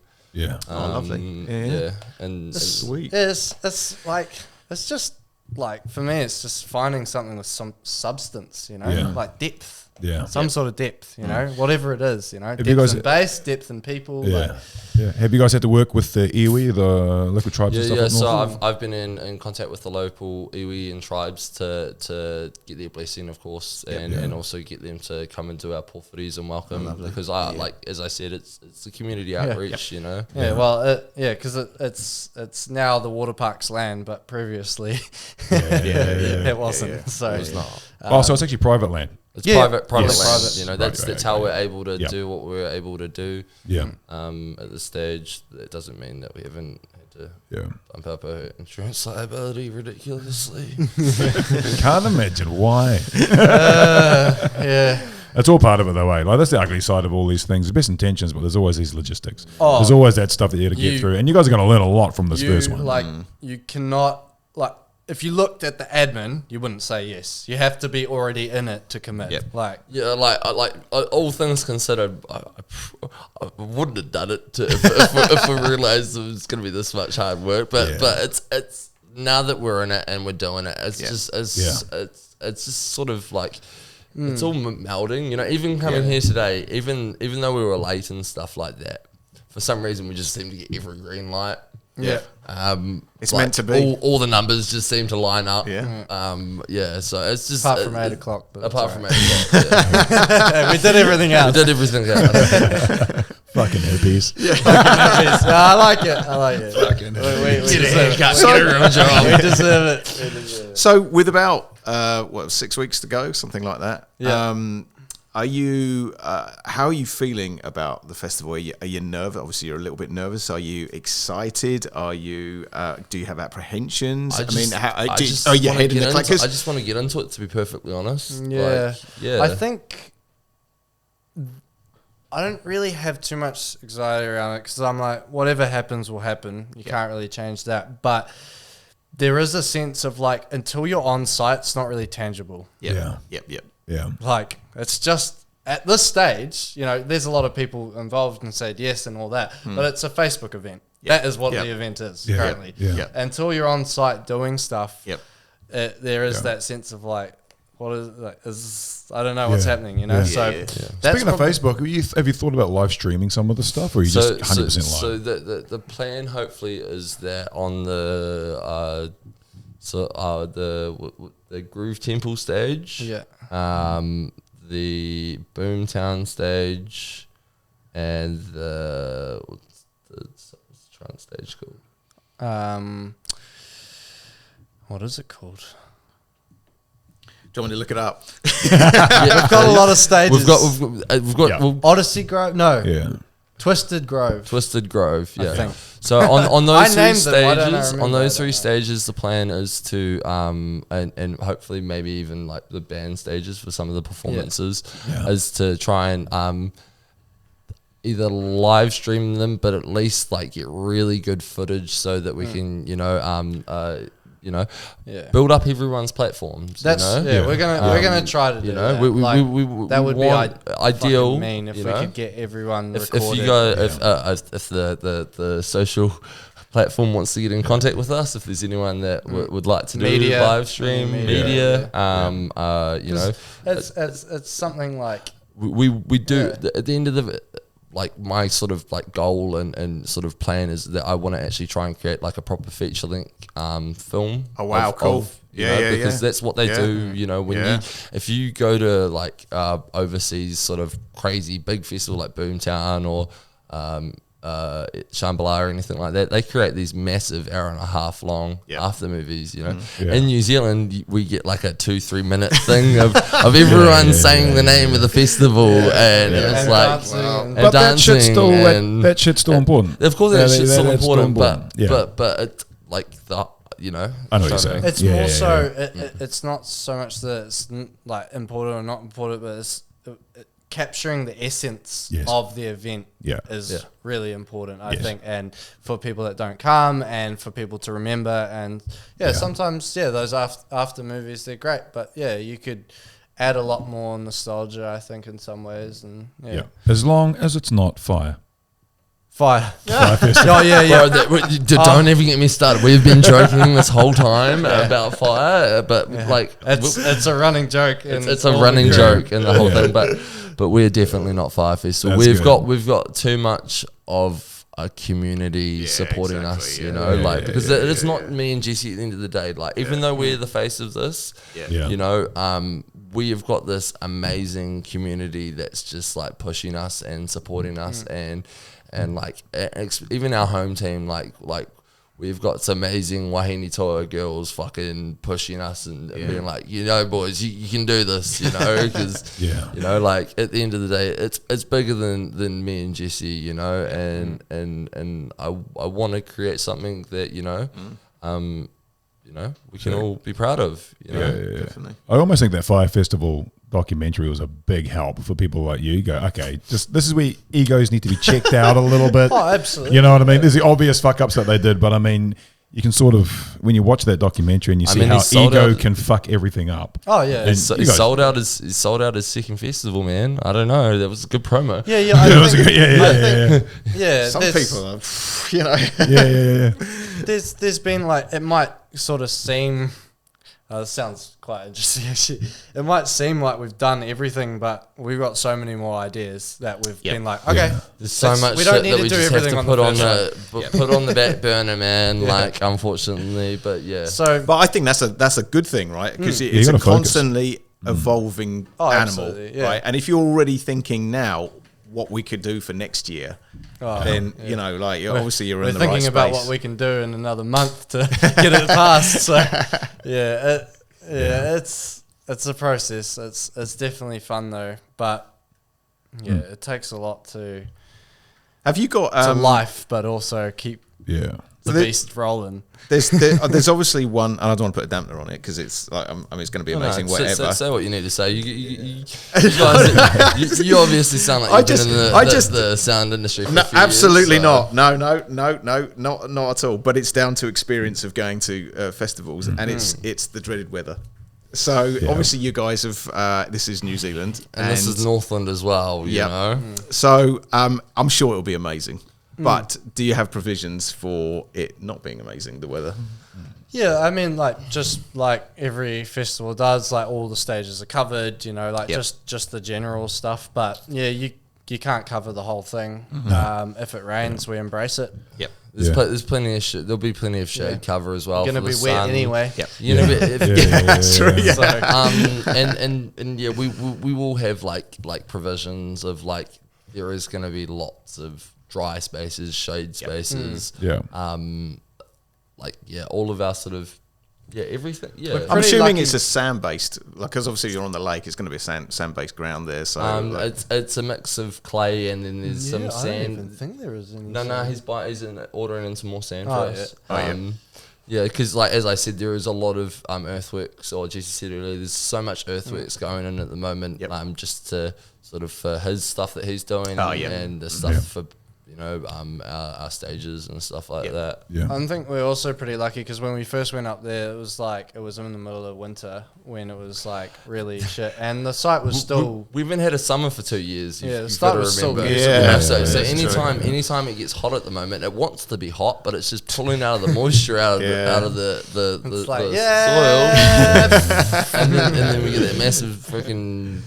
Lovely. And that's sweet. It's like it's just like for me, it's just finding something with some substance, like depth. some sort of depth, you know, whatever it is, you know, Have depth you guys- in base, depth in people. Yeah. Like, Yeah. Have you guys had to work with the iwi, the local tribes and stuff? Yeah, up so north? I've been in contact with the local iwi and tribes to get their blessing, of course, and also get them to come and do our porphyries and welcome, because like as I said, it's the community outreach, you know. Yeah, well, because it's now the water park's land, but previously it wasn't. So It was not. So it's actually private land. It's Yeah. private Yes. land. Private. You know, that's how we're able to do what we're able to do. Yeah. At this stage, it doesn't mean that we haven't had to Yeah. bump up our insurance liability ridiculously. Can't imagine why. yeah. It's all part of it, though, eh? Like, that's the ugly side of all these things. The best intentions, but there's always these logistics. Oh. There's always that stuff that you got to get through. And you guys are going to learn a lot from this first one. Like, you cannot, like, if you looked at the admin, you wouldn't say yes. You have to be already in it to commit. Yep. Like, Yeah, like all things considered, I wouldn't have done it if we realised it was going to be this much hard work. But it's now that we're in it and we're doing it, it's just sort of like it's all melding. You know, even coming here today, even though we were late and stuff like that, for some reason we just seem to get every green light. Yeah. It's like meant to be. All the numbers just seem to line up. Yeah. So it's just apart from 8 o'clock. But apart from 8 o'clock. we did everything We else. did everything else. Fucking hippies. I like it. Fucking We Get a deserve it. haircut, get a real job. We deserve it. So with about 6 weeks to go, something like that. Yeah. Are you? How are you feeling about the festival? Are you nervous? Obviously, you're a little bit nervous. Are you excited? Are you? Do you have apprehensions? Are you head in the clackers? I just want to get into it, to be perfectly honest. Yeah. Yeah. I think I don't really have too much anxiety around it because I'm like, whatever happens will happen. You can't really change that. But there is a sense of like, until you're on site, it's not really tangible. Yeah. Yep. Yeah. Like, it's just at this stage, you know, there's a lot of people involved and said yes and all that, but it's a Facebook event. That is what the event is currently. Yeah. Until you're on site doing stuff, there is Yeah. that sense of like, what is like? I don't know what's happening, you know. So that's Speaking of Facebook, have you thought about live streaming some of the stuff, or are you just 100% live? So the plan hopefully is that on the the Groove Temple stage, the Boomtown stage, and what's the trance stage called? What is it called? Do you want me to look it up? We've got a lot of stages. We've got Odyssey Grove. No. Yeah. Twisted Grove. Twisted Grove, yeah. I think. So on those three named them, why don't I stages, remember? I don't know. stages, the plan is to and hopefully maybe even like the band stages for some of the performances, is to try and either live stream them, but at least like get really good footage so that we can build up everyone's platforms. That's we're gonna try to do that. That would be ideal. Mean if we could get everyone If recorded. you go if the social platform wants to get in contact with us, if there's anyone that would like to do live stream media, it's something like we do at the end of the. Like my sort of like goal and sort of plan is that I want to actually try and create like a proper feature length film. Oh wow, cool. Because that's what they do. You know, when if you go to like overseas sort of crazy big festival like Boomtown or Shambhala or anything like that, they create these massive 1.5 hour long after movies. You know, in New Zealand we get like a 2-3 minute thing of everyone saying the name of the festival and it's like dancing. But that shit's still and that shit's still important. Of course, that shit's still that's important, but it's like the I know what you're saying. it's more so it's not so much that it's like important or not important, but it's capturing the essence of the event is really important, I think, and for people that don't come and for people to remember. And sometimes those after movies, they're great, but you could add a lot more nostalgia, I think, in some ways. And as long as it's not fire. Fire. Festival. Oh yeah. Bro, don't even get me started. We've been joking this whole time about fire, but like it's a running joke. It's a running joke and the whole thing. But we're definitely not Fire Festival. We've got too much of a community supporting us, you know, because it's not me and Jesse at the end of the day. Like, even though we're the face of this, you know, we have got this amazing community that's just like pushing us and supporting us and like even our home team, like we've got some amazing Wahine Toa girls fucking pushing us and being like, you know, boys, you can do this, you know, because you know, like at the end of the day, it's bigger than me and Jesse, you know, and I want to create something that you know, we can all be proud of. You know? Definitely. I almost think that Fire Festival documentary was a big help for people like you. Go, okay, this is where egos need to be checked out a little bit. Oh, absolutely. You know what I mean? There's the obvious fuck ups that they did, but I mean, you can sort of, when you watch that documentary and you see how ego can fuck everything up. Oh yeah, he sold out his second festival, man. I don't know, that was a good promo. Yeah. Some people are, you know. Yeah. There's been like, it might sort of seem. This sounds quite interesting actually. It might seem like we've done everything, but we've got so many more ideas that we've been like, okay, there's so much we don't shit need that to we do just have everything to put on the back burner, man. Like, unfortunately, but So, but I think that's a good thing, right? Because it's a constantly evolving animal, right? And if you're already thinking now what we could do for next year, then you know, like obviously you're in the right space. We're thinking about what we can do in another month to get it passed. So it's a process. It's definitely fun though, but it takes a lot to. Have you got to life, but also keep the beast rolling. There's obviously one, and I don't want to put a dampener on it because it's like, I mean, it's going to be amazing. Whatever. Say what you need to say. You guys, you obviously sound like you've been in the sound industry. For absolutely not. No, not at all. But it's down to experience of going to festivals, and it's the dreaded weather. So obviously you guys have. This is New Zealand, and this is Northland as well. You know. So I'm sure it'll be amazing. But do you have provisions for it not being amazing, the weather? Yeah, I mean, like, just like every festival does, like all the stages are covered, you know, like just the general stuff. But yeah, you can't cover the whole thing. If it rains, we embrace it. Yep. There's plenty of shit. There'll be plenty of shade cover as well. Going to be wet anyway. Yep. That's true. Yeah. So, and we will have like provisions of like there is going to be lots of dry spaces, shade spaces, all of our sort of everything. Yeah, I'm assuming it's a sand based, like, because obviously you're on the lake. It's going to be a sand based ground there. So it's a mix of clay and then there's some sand. I don't even think there is any. No, he's ordering in some more sand for us. Yeah, because like as I said, there is a lot of earthworks, or Jesse said earlier, there's so much earthworks going in at the moment. Just to sort of for his stuff that he's doing, and the stuff for our stages and stuff like that. Yeah, I think we're also pretty lucky because when we first went up there, it was in the middle of winter when it was like really shit, and the site was still. We haven't had a summer for 2 years. The site was still good. So anytime it gets hot at the moment, it wants to be hot, but it's just pulling out of the moisture out of the soil, and then we get that massive freaking.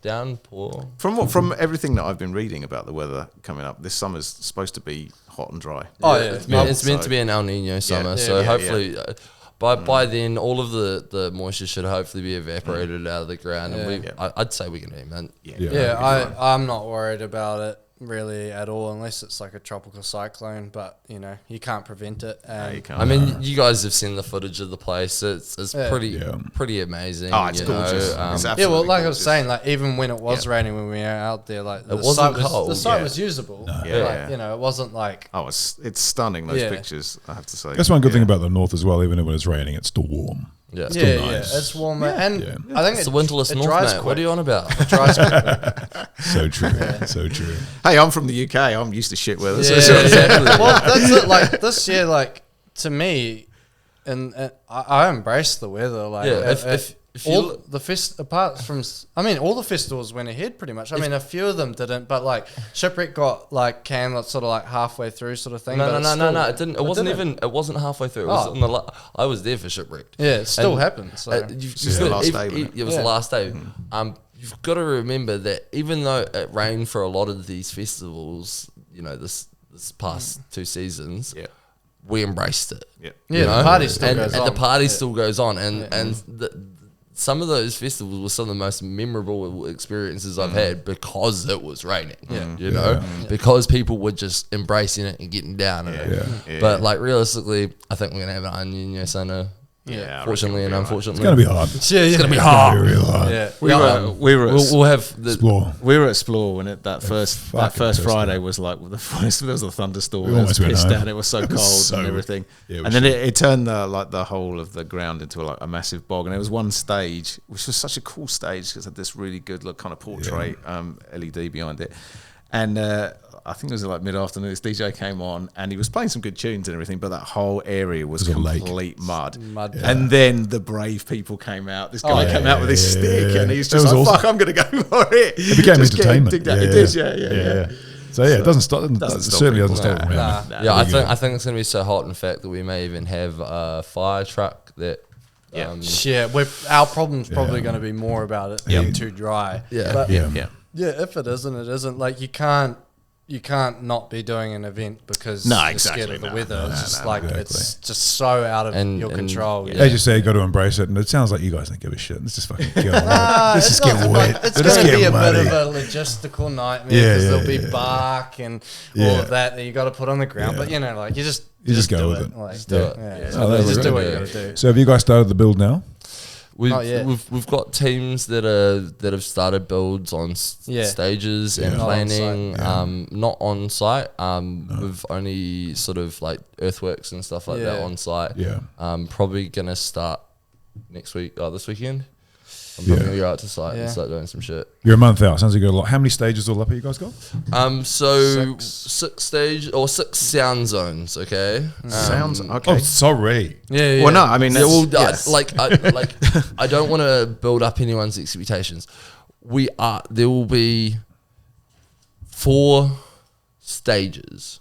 Downpour. From everything that I've been reading about the weather coming up, this summer's supposed to be hot and dry. It's meant to be an El Nino summer, so hopefully by then all of the moisture should hopefully be evaporated out of the ground, and I'd say we're gonna aim that. I'm not worried about it really at all, unless it's like a tropical cyclone, but you can't prevent it. I mean, you guys have seen the footage of the place. It's pretty amazing. Oh, it's gorgeous. Well, like I was saying, like even when it was raining when we were out there, like it wasn't cold. The site was usable. It wasn't like it's stunning, those pictures, I have to say. That's one good thing about the north as well. Even when it's raining, it's still warm. Yeah, it's still nice. It's warmer, and I think it's the winterless north, mate. Quick. What are you on about? It dries quick. So true, so true. Hey, I'm from the UK. I'm used to shit weather. Exactly. Well, that's it. Like this year, like to me, and I embrace the weather. Like apart from, all the festivals went ahead pretty much. A few of them didn't, but like Shipwreck got like canned sort of like halfway through sort of thing. No, it didn't. It wasn't halfway through. It was on the I was there for Shipwreck. Yeah, it still happened. So it was the last day. It was the last day. You've got to remember that even though it rained for a lot of these festivals, this past 2 seasons. Yeah. We embraced it. The party still goes on. And the party still goes on. Some of those festivals were some of the most memorable experiences I've had because it was raining. Because people were just embracing it and getting down in it. But like realistically, I think we're gonna have an Onion Center. Yeah, fortunately and unfortunately, it's gonna be hard. It's gonna be hard. It's gonna be real hard. Yeah, we'll have the Explore. We were at Explore when that first Friday was like there was a thunderstorm. It was pissed down. It was so cold and everything. Yeah, and then it turned the whole of the ground into like a massive bog. And there was one stage which was such a cool stage because it had this really good kind of portrait LED behind it. And I think it was like mid-afternoon, this DJ came on and he was playing some good tunes and everything, but that whole area was complete mud. And then the brave people came out. This guy came out with his stick and he's just like, awesome. Fuck, I'm going to go for it. It became entertainment. It did, yeah. So it doesn't stop. Certainly doesn't stop. I think it's going to be so hot, in fact, that we may even have a fire truck that... our problem's probably going to be more about it being too dry. If it isn't, it isn't. Like you can't not be doing an event because you're scared of the weather. It's just so out of your control. As you say, you got to embrace it. And it sounds like you guys don't give a shit. Let's just fucking go. Let's just get wet. It's going to be a bit of a logistical nightmare because there'll be bark and all of that you got to put on the ground. But you just go with it. Just do it. Just do what you got to do. So have you guys started the build now? We've got teams that have started builds on stages and planning, not on site. We've only sort of like earthworks and stuff like that on site. Probably gonna start next week, this weekend. I'm probably gonna go out to site and start doing some shit. You're a month out. Sounds like you got a lot. How many stages all up have you guys got? So 6 sound zones. Okay. Sounds okay. Oh, sorry. Yeah. Well, no, I mean, I don't want to build up anyone's expectations. There will be 5 stages.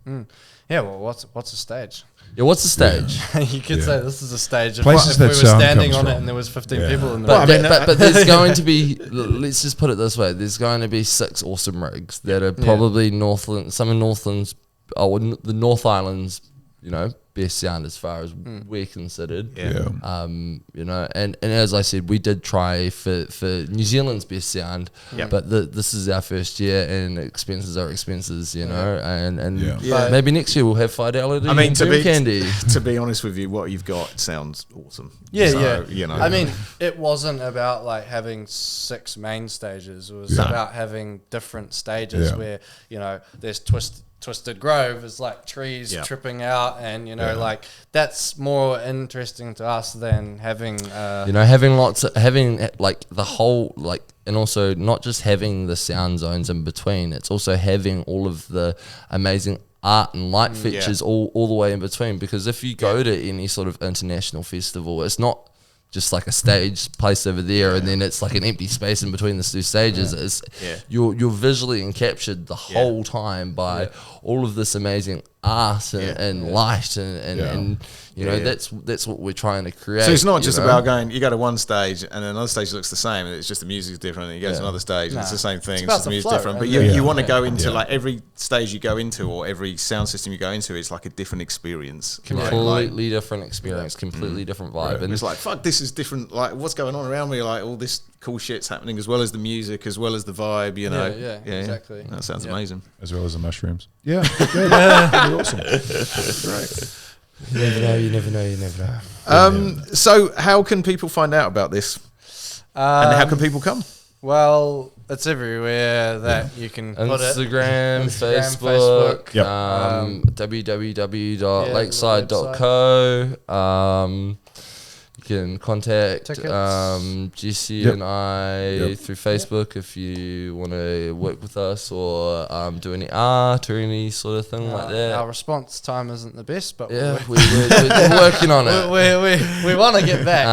Yeah. Well, what's a stage? Yeah, what's the stage? You could say this is a stage. If we were standing on it and there was 15 people in there. But there's going to be, let's just put it this way, there's going to be 6 awesome rigs that are probably Northland, some of Northland's, the North Island's, best sound as far as we're considered. And as I said, we did try for New Zealand's best sound, but this is our first year and expenses are expenses, and maybe next year we'll have Fidelity and Candy. To be honest with you, what you've got sounds awesome. It wasn't about like having 6 main stages. It was about having different stages where, there's Twisted Grove is like trees tripping out, and like that's more interesting to us than having having like the whole and also not just having the sound zones in between. It's also having all of the amazing art and light features all the way in between. Because if you go to any sort of international festival, it's not just like a stage placed over there and then it's like an empty space in between the 2 stages. You're visually encaptured the whole time by all of this amazing art and light and that's what we're trying to create. So it's not just about going, you go to one stage and another stage looks the same, and it's just the music's different, and you go to another stage and it's the same thing, it's just the music's different. But you want to go into like every stage you go into or every sound system you go into, it's like a different experience. Completely different experience, completely different vibe. And it's like, fuck, this is different, like what's going on around me, like all this cool shit's happening as well as the music, as well as the vibe, exactly. That sounds amazing. As well as the mushrooms. Yeah. Awesome. Right. You never know. So how can people find out about this? And how can people come? Well, it's everywhere that you can put it. Instagram, Facebook. Www.lakeside.co. You can contact Jesse and I through Facebook if you want to work with us or do any art or any sort of thing like that. Our response time isn't the best, but we're working on it. We want to get back.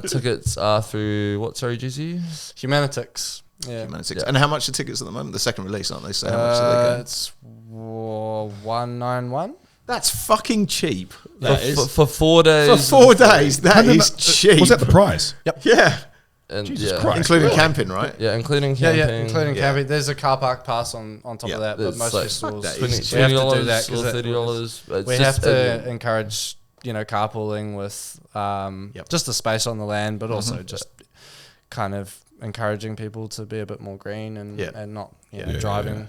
Tickets are through what? Sorry, Jesse? Humanitics. Yeah. Humanitics. And how much are tickets at the moment? The second release, aren't they? So how much are they going? It's $191. That's fucking cheap. For 4 days. For 4 days, that is cheap. Was that the price? Yep. Yeah. And Jesus Christ. Including camping, right? Yeah, including camping. Yeah, including camping. There's a car park pass on top of that, but most festivals $20 we have to do that $30. We have to encourage, carpooling with just the space on the land, but also just kind of encouraging people to be a bit more green and not driving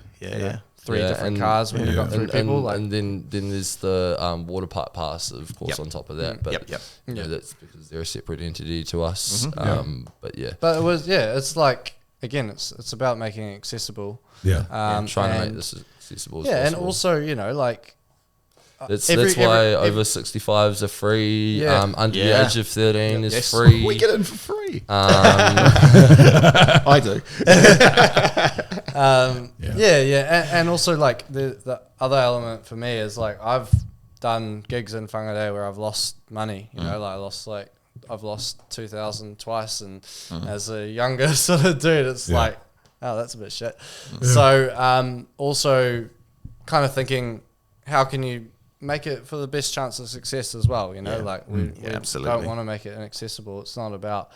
three different cars when you've got three people. And then there's the water park pass, of course, on top of that. But that's because they're a separate entity to us. But it was it's like, again, it's about making it accessible. Trying to make this as accessible as possible. And also that's why over 65s are free. Under the age of 13 is free. We get it for free. I do. And also like the other element for me is like I've done gigs in Whangarei where I've lost money. I've lost 2,000 twice, and as a younger sort of dude, it's like, oh, that's a bit shit. So also kind of thinking, how can you make it for the best chance of success as well, we absolutely don't want to make it inaccessible. It's not about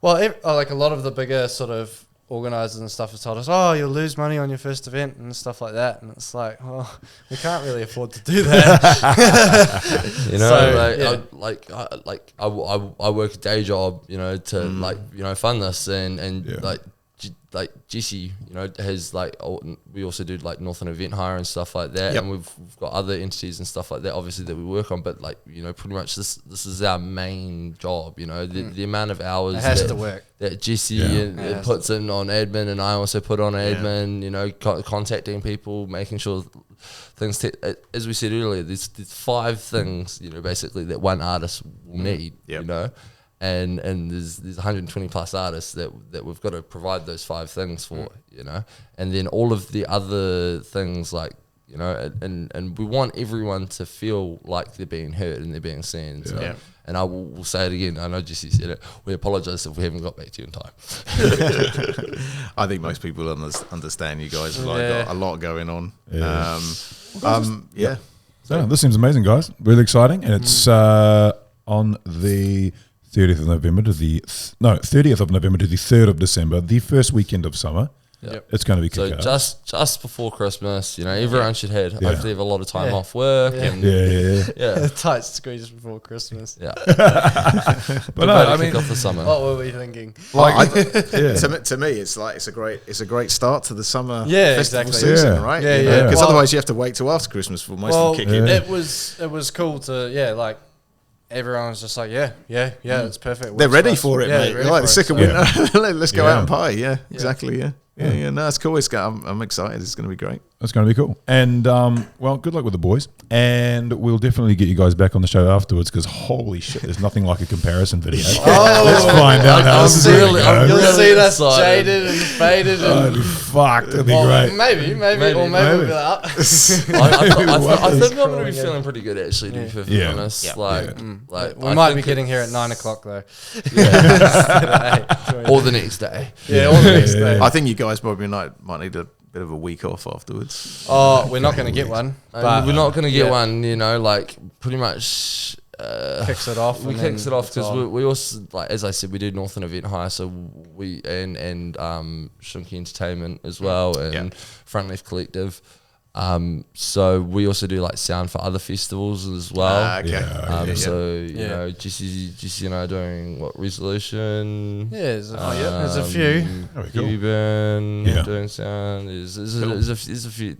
like a lot of the bigger sort of organisers and stuff have told us, oh, you'll lose money on your first event and stuff like that, and it's like, well, we can't really afford to do that. I work a day job, to fund this and like Jesse, has we also do like Northern Event Hire and stuff like that, and we've got other entities and stuff like that, obviously, that we work on. But pretty much this is our main job. The amount of hours that Jesse puts in on admin, and I also put on admin. Contacting people, making sure things. As we said earlier, there's 5 things basically that one artist will need. And there's 120 plus artists that we've got to provide those 5 things for, and then all of the other things and we want everyone to feel like they're being heard and they're being seen. And I will say it again. I know Jesse said it. We apologise if we haven't got back to you in time. I think most people understand you guys have got a lot going on. So this seems amazing, guys. Really exciting, and it's on the 30th of November to the 30th of November to the 3rd of December, the first weekend of summer. It's going to be kick ass. just before Christmas, everyone should hopefully have a lot of time off work and tight squeeze before Christmas. But I mean, off the summer. What were we thinking? To me, it's like it's a great start to the summer festival season, right? Because otherwise you have to wait till after Christmas for most of them kick in. It was cool to everyone was just like, it's perfect. They're ready for it, mate. They're like sick of winter. Let's go out and party. Yeah, exactly. No, it's cool. I'm excited. It's going to be great. It's going to be cool. And, good luck with the boys. And we'll definitely get you guys back on the show afterwards, because holy shit, there's nothing like a comparison video. Let's find out how this is really going. You'll see us jaded and faded. Holy fuck, that'd be great. Maybe we'll be like, I think I'm going to be feeling pretty good, actually, to be perfectly honest. We might be getting here at 9 o'clock, though. Or the next day. Yeah, or the next day. I think you guys probably might need a bit of a week off afterwards. Oh, we're not going to get one. But we're not going to get one, pretty much... kicks it off. We kicks it off because we also, as I said, we do Northern Event Hire, so we and Shunky Entertainment as well, and Front Left Collective. So we also do sound for other festivals as well. So Jesse and I are doing Resolution. There's a few. Cuban doing sound. There's a few.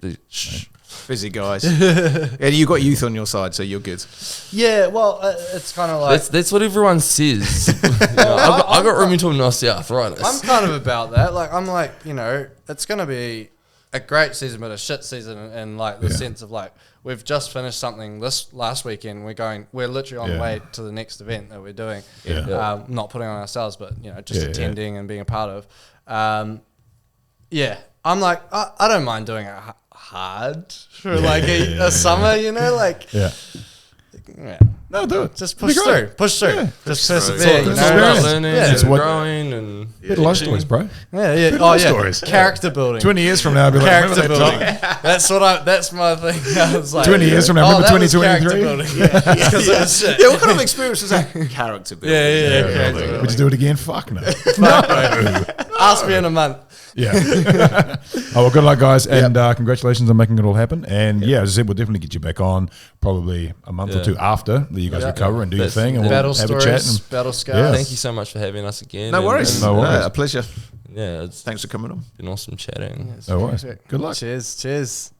Busy guys. You got youth on your side, so you're good. Yeah, well, it's kind of like that's what everyone says. I got rheumatoid arthritis. I'm kind of about that. I'm like, it's gonna be a great season, but a shit season, and like the sense of like we've just finished something this last weekend. We're literally on the way to the next event that we're doing. Not putting on ourselves, but just attending and being a part of. I'm like I don't mind doing it hard for like a summer, like No, do it. just push through. Yeah. Just persevere. Learning, and growing, and bit of life stories, bro. Stories. Character building. 20 years from now, I'll be like, Character building. That's my thing. I was like, 20 years from now, remember 2023? What kind of experience was that? Character building. Character building. Would you do it again? Fuck no. Ask me in a month. Well, good luck, guys, and congratulations on making it all happen. And as I said, we'll definitely get you back on probably a month or two after that you guys recover and do your thing, and we'll battle have stories, a chat. And, battle scars. Thank you so much for having us again. No worries. A pleasure. It's Thanks for coming on. been awesome chatting. No worries. Good luck. Cheers.